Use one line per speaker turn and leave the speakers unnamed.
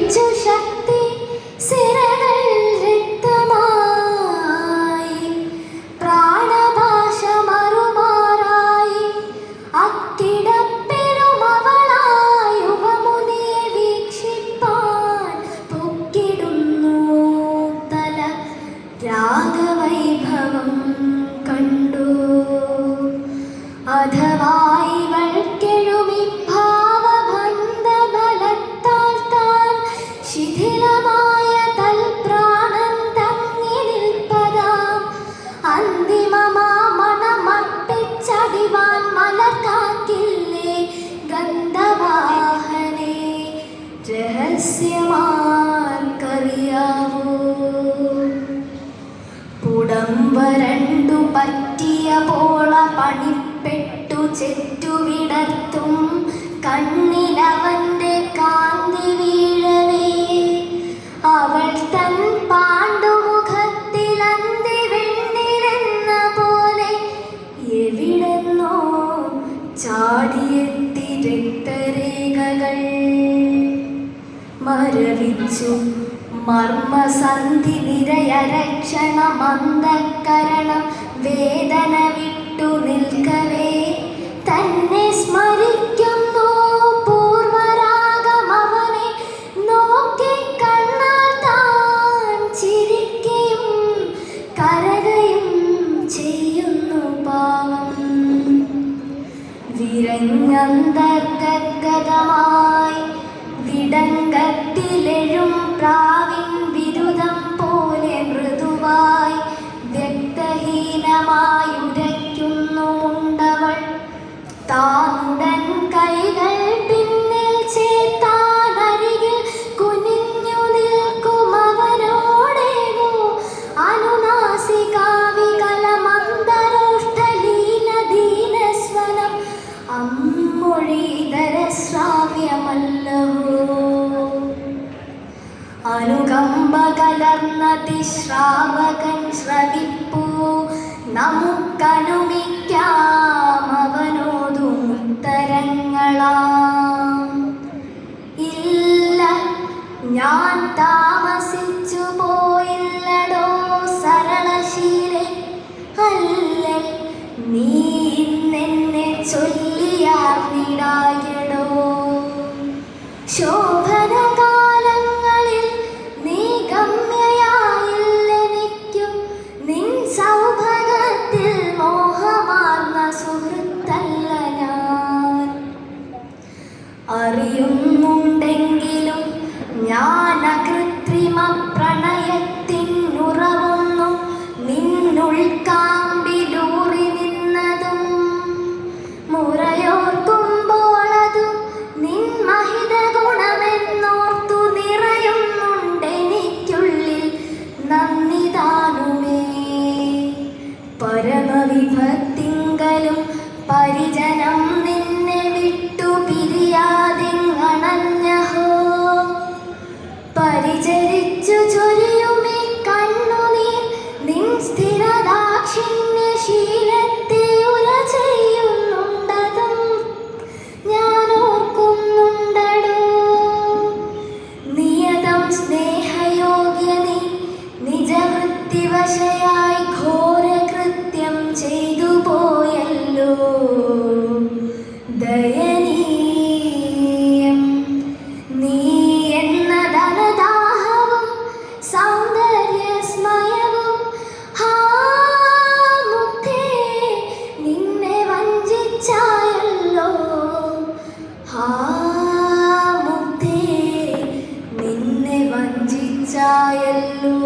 ജ്വലിച്ചു ശക്തി സിരകൾ രക്തമായി പ്രാണഭാഷ മറുമാറായി അക്കിടപ്പെരുമവളായി യുവമുനിയെ വീക്ഷിപ്പാൻ പൊക്കിടുന്നു തല രാഗവൈഭവം കണ്ടു. അഥവാ ഇവൾക്കെഴുമി ഭാവബന്ധബലത്താൽ താൻ ശിഥിലമായ തൽപ്രാണൻ തങ്ങി നിൽപ്പതാം അന്തിമമാമണമർപ്പിച്ചടിവാൻ മലർക്കാക്കില്ലേ ഗന്ധവാഹനേ രഹസ്യമാർക്കറിയാവോ. പുടം വരണ്ടു പറ്റിയ പോള പണിപ്പെട്ടു ചെറ്റുവിടർത്തും കണ്ണിലവന്റെ കാന്തി വീഴവേ അവൾ തൻ പാണ്ഡുമുഖത്തിൽ അന്തി വെണ്ണിലെന്ന പോലെ എവിടെന്നോ ചാടിയെത്തി രക്തരേഖകൾ മരവിച്ചു മർമ്മസന്ധി നിരയരക്ഷണമന്തക്കരണം വേദന വിട്ടു നിൽക്കവേ തന്നെ സ്മരിക്കുന്നു പൂർവരാഗം അവനെ നോക്കി കണ്ണാൽ താൻ ചിരിക്കുകയും കരകയും ചെയ്യുന്നു പാവം. വിരഞ്ഞന്തർഗതമായി വിടങ്കത്തിലെഴും പ്രാവിൻ വിരുദം പോലെ മൃദുവായി വ്യക്തഹീനമായുരയ്ക്കുന്നുണ്ടവൾ താനുടൻ കൈകൾ പിന്നിൽ ചേർത്താനരികിൽ കുനിഞ്ഞു നിൽക്കും അവനോടേകോ അനുനാസികാവികലമന്തരോഷ്ടലീനദീനസ്വനം അമ്മൊഴിതര ശ്രാവ്യമല്ലവോ. അനുകമ്പ കലർന്ന തിശ്രാവകൻ ശ്രവിപ്പൂ നമുക്കനുമിക്കാം അവനോടും ഉത്തരങ്ങളാം. ഇല്ല ഞാൻ താമസിച്ചു പോയില്ലടോ സരളശീലെ അല്ലേ നീ ഇന്നെന്നെ ചൊല്ലിയാർന്നിടായടോ. ശോഭനകാലങ്ങളിൽ നീ ഗമ്യയായില്ലെനിക്കു നിൻ സൗഭഗത്തിൽ മോഹമാർന്ന സുഹൃത്തല്ല ഞാൻ. അറിയുന്നുണ്ടെങ്കിലും ഞാൻ അകൃത്രിമ പ്രണയത്തിനുറവുന്നു നിന്നുൾക്കാമ്പിലൂറി നിന്നതും മുറയോർക്കുമ്പോളതു നിൻ മഹിത ഗുണമെന്നോർത്തു നിറയുന്നുണ്ടെനിക്കുള്ളിൽ നന്ദിതാനുമേ. പരമവിഭക്തിങ്കലും പരിജനം നിന്നെ വിട്ടു പിരിയാതിങ്ങണഞ്ഞഹോ. പരിചരിച്ചു ചൊരിയുമേ കണ്ണുനീർ നിൻ സ്ഥിരദാക്ഷിണ്യശീലത്തെ ഉല ചെയ്യുന്നുണ്ടതും ഞാൻ ഓർക്കുന്നുണ്ടടോ. നിയതം സ്നേഹയോഗ്യനീ നിജവൃത്തിവശയായി ഘോരകൃത്യം ചെയ്തു പോയല്ലോ. ദയനീയം നീ എന്ന ധനദാഹവും സൗന്ദര്യസ്മയവും ഹാ മുത്തേ നിന്നെ വഞ്ചിച്ചായല്ലോ. ഹാ മുത്തേ നിന്നെ വഞ്ചിച്ചായല്ലോ.